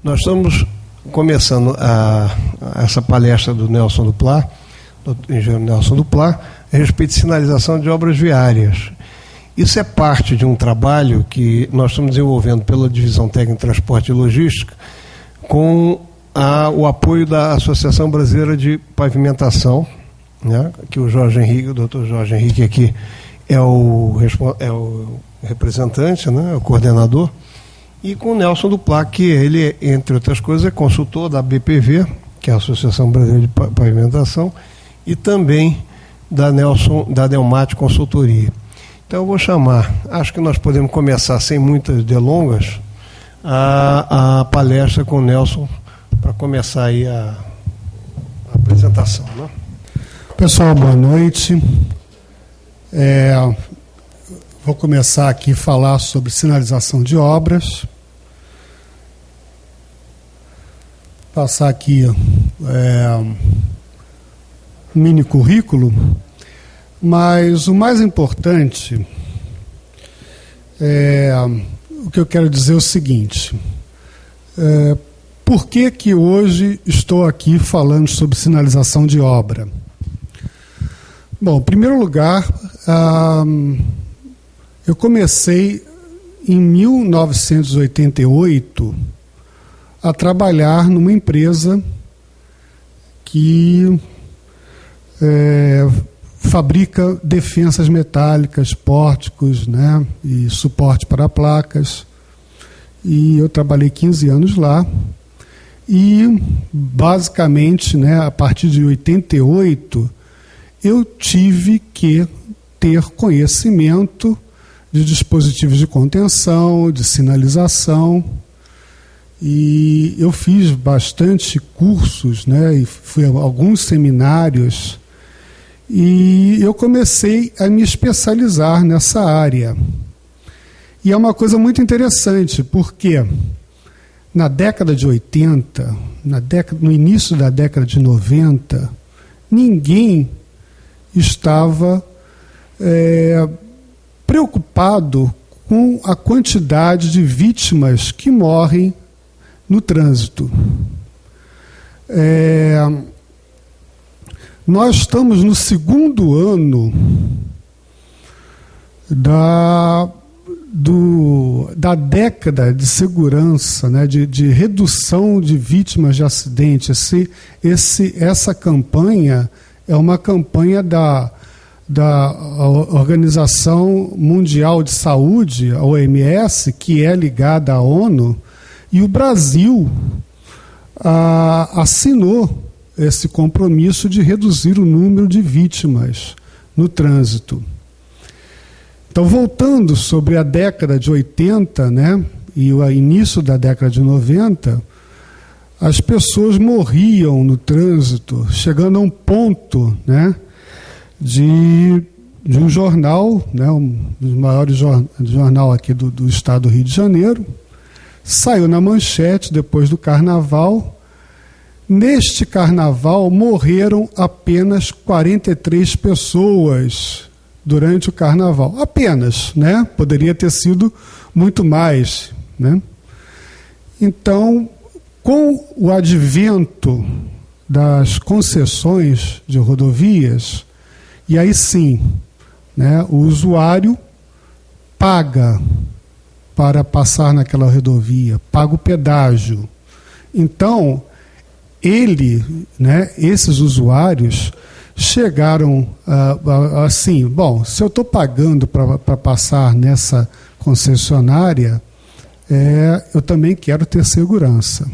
Nós estamos começando essa palestra do Nelson Duplá, do engenheiro Nelson Duplá, a respeito de sinalização de obras viárias. Isso é parte de um trabalho que nós estamos desenvolvendo pela Divisão Técnica de Transporte e Logística, com o apoio da Associação Brasileira de Pavimentação, né, que o Jorge Henrique, o doutor Jorge Henrique aqui é o representante, né, o coordenador, e com o Nelson Duplá, que ele, entre outras coisas, é consultor da BPV, que é a Associação Brasileira de Pavimentação, e também da Neumate Consultoria. Então eu vou chamar, acho que nós podemos começar sem muitas delongas, a palestra com o Nelson, para começar aí a apresentação, né? Pessoal, boa noite. Vou começar aqui a falar sobre sinalização de obras. Passar aqui um mini currículo, mas o mais importante o que eu quero dizer é o seguinte: por que hoje estou aqui falando sobre sinalização de obra? Bom, em primeiro lugar, eu comecei em 1988 a trabalhar numa empresa que fabrica defensas metálicas, pórticos, né, e suporte para placas. E eu trabalhei 15 anos lá. E, basicamente, né, a partir de 88, eu tive que ter conhecimento de dispositivos de contenção, de sinalização. E eu fiz bastante cursos, né, e fui a alguns seminários, e eu comecei a me especializar nessa área. E é uma coisa muito interessante, porque na década de 80, no início da década de 90, ninguém estava preocupado com a quantidade de vítimas que morrem no trânsito. Nós estamos no segundo ano da década de segurança, né, de redução de vítimas de acidente. Essa campanha é uma campanha da Organização Mundial de Saúde, a OMS, que é ligada à ONU, e o Brasil assinou esse compromisso de reduzir o número de vítimas no trânsito. Então, voltando sobre a década de 80, né, e o início da década de 90, as pessoas morriam no trânsito, chegando a um ponto, né, de um jornal, né, um dos maiores jornal aqui do estado do Rio de Janeiro, saiu na manchete depois do carnaval. Neste carnaval morreram apenas 43 pessoas durante o carnaval. Apenas, né? Poderia ter sido muito mais, né? Então, com o advento das concessões de rodovias, e aí sim, né, o usuário paga para passar naquela rodovia, paga o pedágio. Então, esses usuários chegaram assim, bom, se eu estou pagando para passar nessa concessionária, eu também quero ter segurança.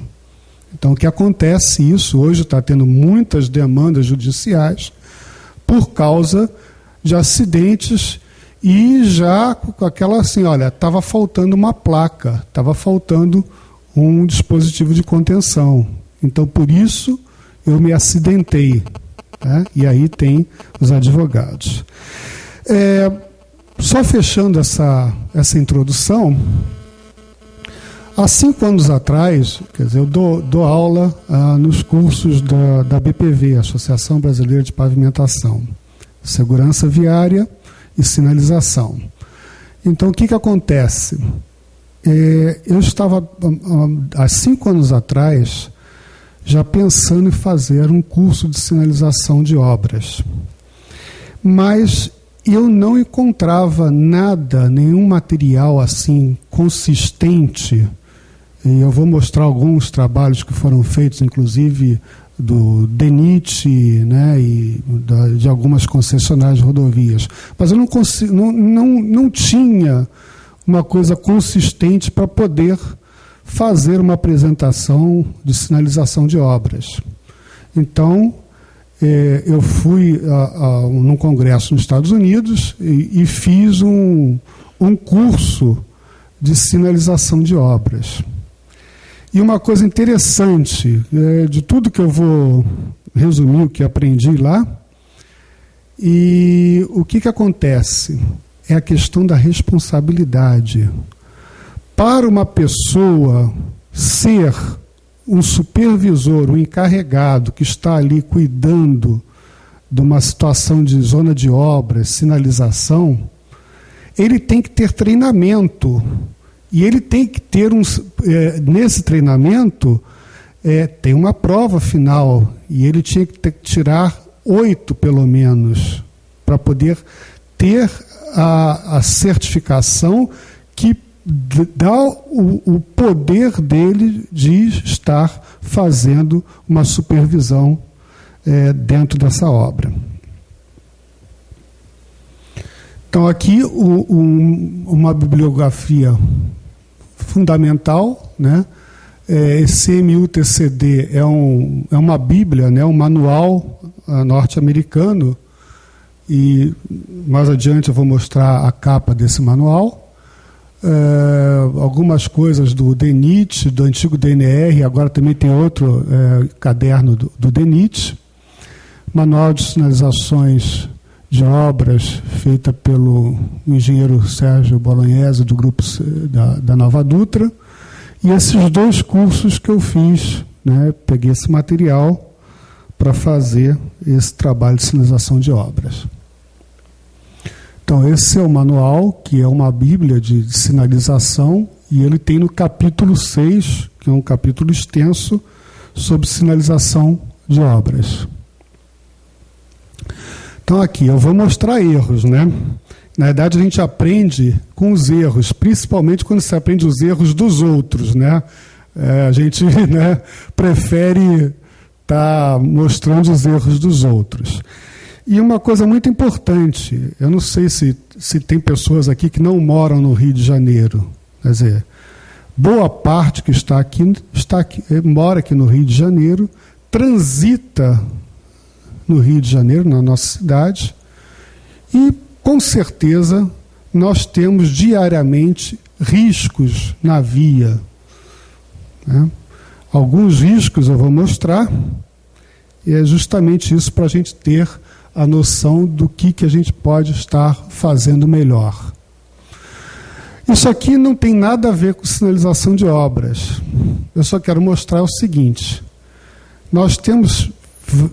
Então, o que acontece isso, hoje está tendo muitas demandas judiciais por causa de acidentes e já com aquela assim, olha, estava faltando uma placa, estava faltando um dispositivo de contenção. Então, por isso, eu me acidentei. Né? E aí tem os advogados. Só fechando essa introdução, há 5 anos atrás, quer dizer, eu dou aula nos cursos da BPV, Associação Brasileira de Pavimentação, Segurança Viária e Sinalização. Então, o que acontece? eu estava, há 5 anos atrás, já pensando em fazer um curso de sinalização de obras. Mas eu não encontrava nada, nenhum material assim consistente. E eu vou mostrar alguns trabalhos que foram feitos, inclusive do DENIT, né, e de algumas concessionárias de rodovias. Mas eu não tinha uma coisa consistente para poder fazer uma apresentação de sinalização de obras. Então, eu fui num congresso nos Estados Unidos e fiz um curso de sinalização de obras. E uma coisa interessante, de tudo que eu vou resumir, o que aprendi lá, e o que acontece? É a questão da responsabilidade. Para uma pessoa ser um supervisor, um encarregado que está ali cuidando de uma situação de zona de obras, sinalização, ele tem que ter treinamento. E ele tem que ter nesse treinamento, tem uma prova final, e ele tinha que tirar 8, pelo menos, para poder ter a certificação que dá o poder dele de estar fazendo uma supervisão dentro dessa obra. Então, aqui uma bibliografia fundamental, né? Esse MUTCD é uma bíblia, né? Um manual norte-americano, e mais adiante eu vou mostrar a capa desse manual. Algumas coisas do DENIT, do antigo DNR, agora também tem outro caderno do DENIT, manual de sinalizações de obras feita pelo engenheiro Sérgio Bolognese, do grupo da Nova Dutra, e esses 2 cursos que eu fiz, né, peguei esse material para fazer esse trabalho de sinalização de obras. Então, esse é o manual, que é uma bíblia de sinalização, e ele tem no capítulo 6, que é um capítulo extenso, sobre sinalização de obras. Então, aqui, eu vou mostrar erros, né? Na verdade, a gente aprende com os erros, principalmente quando se aprende os erros dos outros, né? A gente, né, prefere estar mostrando os erros dos outros. E uma coisa muito importante, eu não sei se tem pessoas aqui que não moram no Rio de Janeiro. Quer dizer, boa parte que está aqui mora aqui no Rio de Janeiro, transita no Rio de Janeiro, na nossa cidade, e com certeza nós temos diariamente riscos na via, né? Alguns riscos eu vou mostrar, e é justamente isso para a gente ter a noção do que a gente pode estar fazendo melhor. Isso aqui não tem nada a ver com sinalização de obras. Eu só quero mostrar o seguinte: nós temos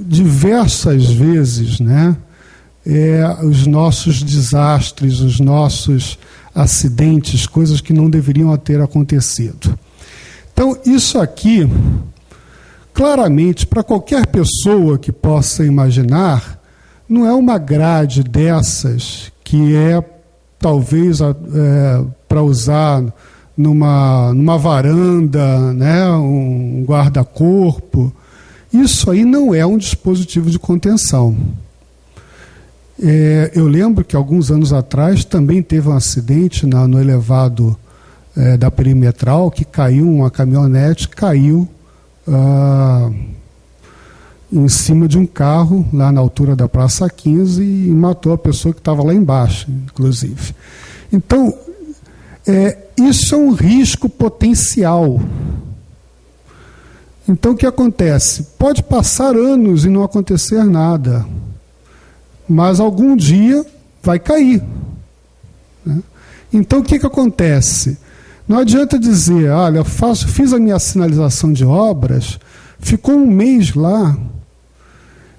diversas vezes, né, os nossos desastres, os nossos acidentes, coisas que não deveriam ter acontecido. Então, isso aqui, claramente, para qualquer pessoa que possa imaginar, não é uma grade dessas que talvez para usar numa varanda, né, um guarda-corpo. Isso aí não é um dispositivo de contenção. Eu lembro que alguns anos atrás também teve um acidente no elevado da Perimetral, que caiu, uma caminhonete caiu em cima de um carro, lá na altura da Praça 15, e matou a pessoa que estava lá embaixo, inclusive. Então, isso é um risco potencial. Então, o que acontece? Pode passar anos e não acontecer nada, mas algum dia vai cair, né? Então, o que acontece? Não adianta dizer, olha, fiz a minha sinalização de obras, ficou um mês lá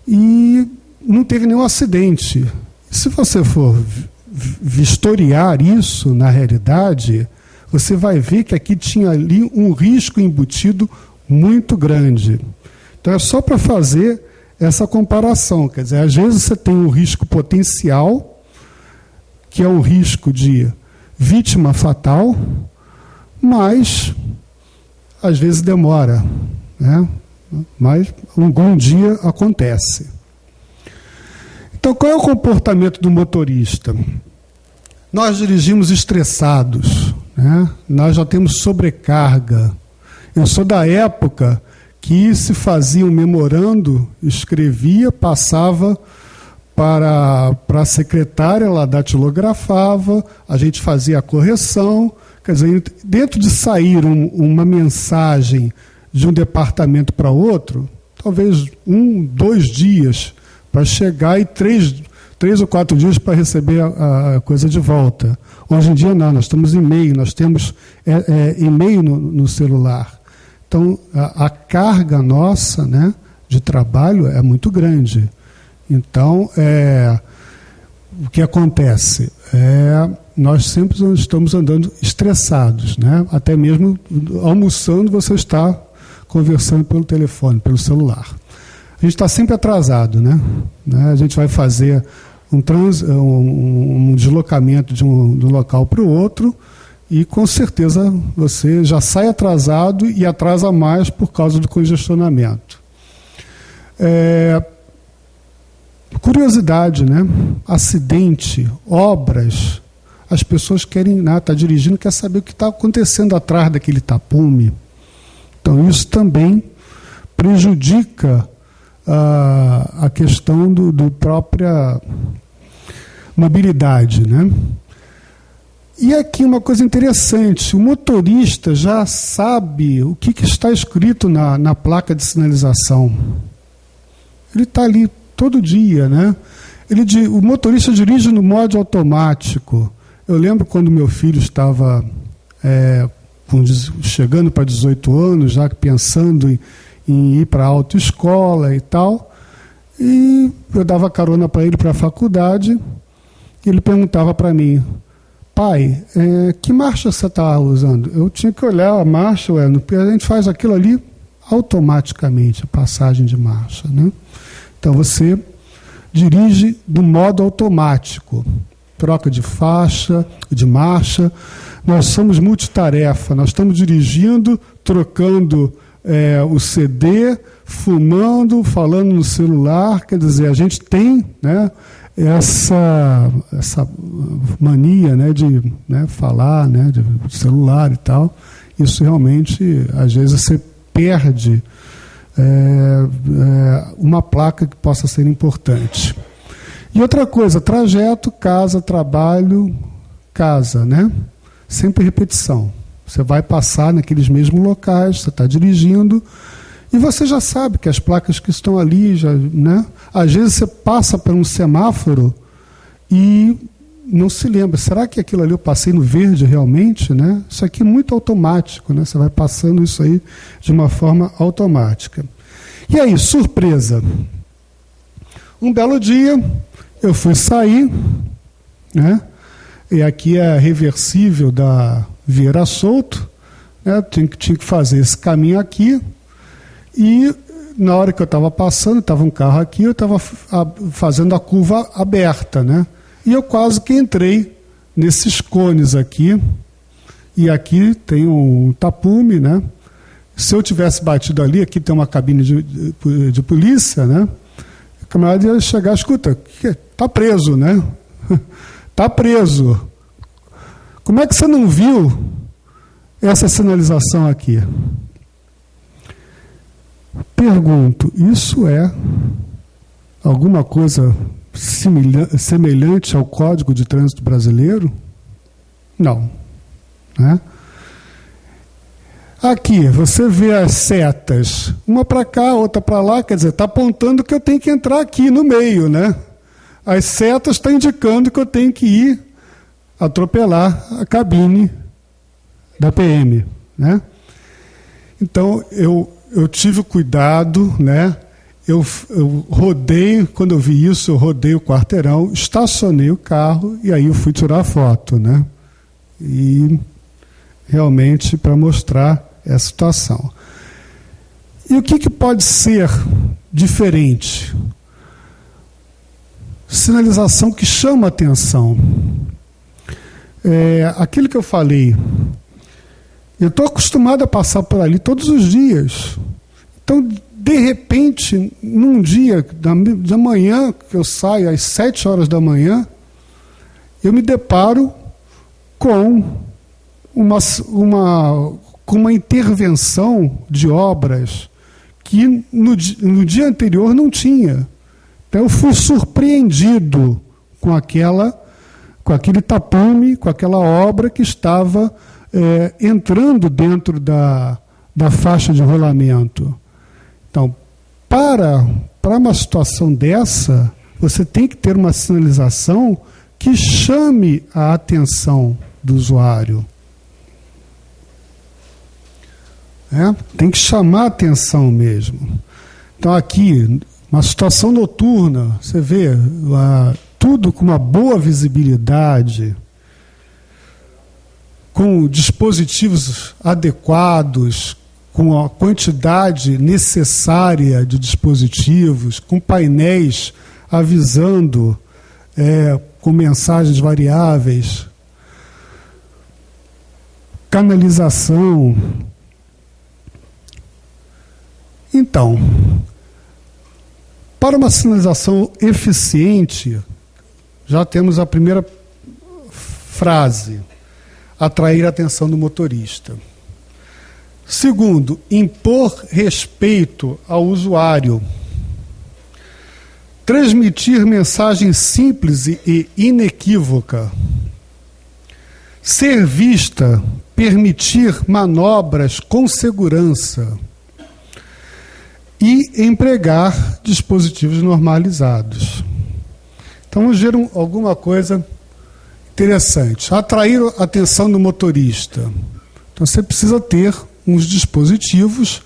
e não teve nenhum acidente. Se você for vistoriar isso na realidade, você vai ver que aqui tinha ali um risco embutido muito grande. Então é só para fazer essa comparação. Quer dizer, às vezes você tem um risco potencial, que é um risco de vítima fatal, mas às vezes demora, né? Mas algum dia acontece. Então, qual é o comportamento do motorista? Nós dirigimos estressados, né? Nós já temos sobrecarga. Eu sou da época que se fazia um memorando, escrevia, passava para a secretária, ela datilografava, a gente fazia a correção. Quer dizer, dentro de sair uma mensagem de um departamento para outro, talvez 1, 2 dias para chegar e 3 ou 4 dias para receber a coisa de volta. Hoje em dia não, nós temos e-mail, nós temos e-mail no celular. Então, a carga nossa, né, de trabalho é muito grande. Então, o que acontece? Nós sempre estamos andando estressados, né? Até mesmo almoçando, você está conversando pelo telefone, pelo celular. A gente está sempre atrasado, né? A gente vai fazer um deslocamento de um local para o outro e, com certeza, você já sai atrasado e atrasa mais por causa do congestionamento. Curiosidade, né? Acidente, obras, as pessoas querem, tá dirigindo, quer saber o que está acontecendo atrás daquele tapume. Então, isso também prejudica a questão do própria mobilidade, né? E aqui uma coisa interessante, o motorista já sabe o que está escrito na placa de sinalização. Ele está ali todo dia, né? O motorista dirige no modo automático. Eu lembro quando meu filho estava chegando para 18 anos, já pensando em ir para a autoescola e tal, e eu dava carona para ele para a faculdade, e ele perguntava para mim: pai, que marcha você está usando? Eu tinha que olhar a marcha, porque a gente faz aquilo ali automaticamente, a passagem de marcha, né? Então você dirige do modo automático, troca de faixa, de marcha. Nós somos multitarefa, nós estamos dirigindo, trocando o CD, fumando, falando no celular. Quer dizer, a gente tem, né, essa mania, né, de falar, né, de celular e tal. Isso realmente, às vezes, você perde uma placa que possa ser importante. E outra coisa, trajeto, casa, trabalho, casa, né? Sempre repetição. Você vai passar naqueles mesmos locais, você está dirigindo, e você já sabe que as placas que estão ali, né? Às vezes você passa por um semáforo e não se lembra, será que aquilo ali eu passei no verde realmente, né? Isso aqui é muito automático, né? Você vai passando isso aí de uma forma automática. E aí, surpresa. Um belo dia, eu fui sair, né? E aqui é reversível da Vieira Solto, né? Tinha que fazer esse caminho aqui, e na hora que eu estava passando, estava um carro aqui, eu estava fazendo a curva aberta, né? E eu quase que entrei nesses cones aqui, e aqui tem um tapume, né? Se eu tivesse batido ali, aqui tem uma cabine de polícia, né? O camarada ia chegar, escuta, está preso, né? Está preso. Como é que você não viu essa sinalização aqui? Pergunto, isso é alguma coisa semelhante ao Código de Trânsito Brasileiro? Não, né? Aqui, você vê as setas, uma para cá, outra para lá, quer dizer, está apontando que eu tenho que entrar aqui no meio, né? As setas estão indicando que eu tenho que ir atropelar a cabine da PM, né? Então, eu tive cuidado, né? Eu rodei, quando eu vi isso, eu rodei o quarteirão, estacionei o carro e aí eu fui tirar a foto, né? E realmente para mostrar essa situação. E o que pode ser diferente? Sinalização que chama atenção. Aquilo que eu falei, eu estou acostumado a passar por ali todos os dias. Então, de repente, num dia da manhã, que eu saio às 7 horas da manhã, eu me deparo com uma intervenção de obras que no dia anterior não tinha. Então eu fui surpreendido com aquele tapume, com aquela obra que estava entrando dentro da faixa de rolamento. Então, para uma situação dessa, você tem que ter uma sinalização que chame a atenção do usuário. Tem que chamar a atenção mesmo. Então, aqui, uma situação noturna, você vê tudo com uma boa visibilidade, com dispositivos adequados, com a quantidade necessária de dispositivos, com painéis avisando com mensagens variáveis, canalização. Então, para uma sinalização eficiente, já temos a primeira frase: atrair a atenção do motorista. Segundo, impor respeito ao usuário. Transmitir mensagem simples e inequívoca. Ser vista, permitir manobras com segurança. E empregar dispositivos normalizados. Então, vamos ver alguma coisa interessante. Atrair a atenção do motorista. Então, você precisa ter uns dispositivos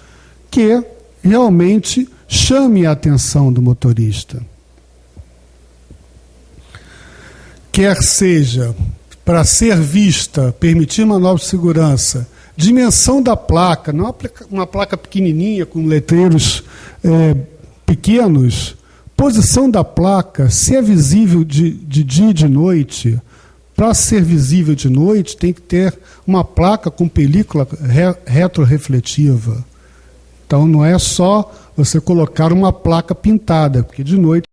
que realmente chamem a atenção do motorista. Quer seja para ser vista, permitir manobra de segurança, dimensão da placa, não uma placa pequenininha com letreiros pequenos, posição da placa, se é visível de dia e de noite. Para ser visível de noite, tem que ter uma placa com película retrorefletiva. Então, não é só você colocar uma placa pintada, porque de noite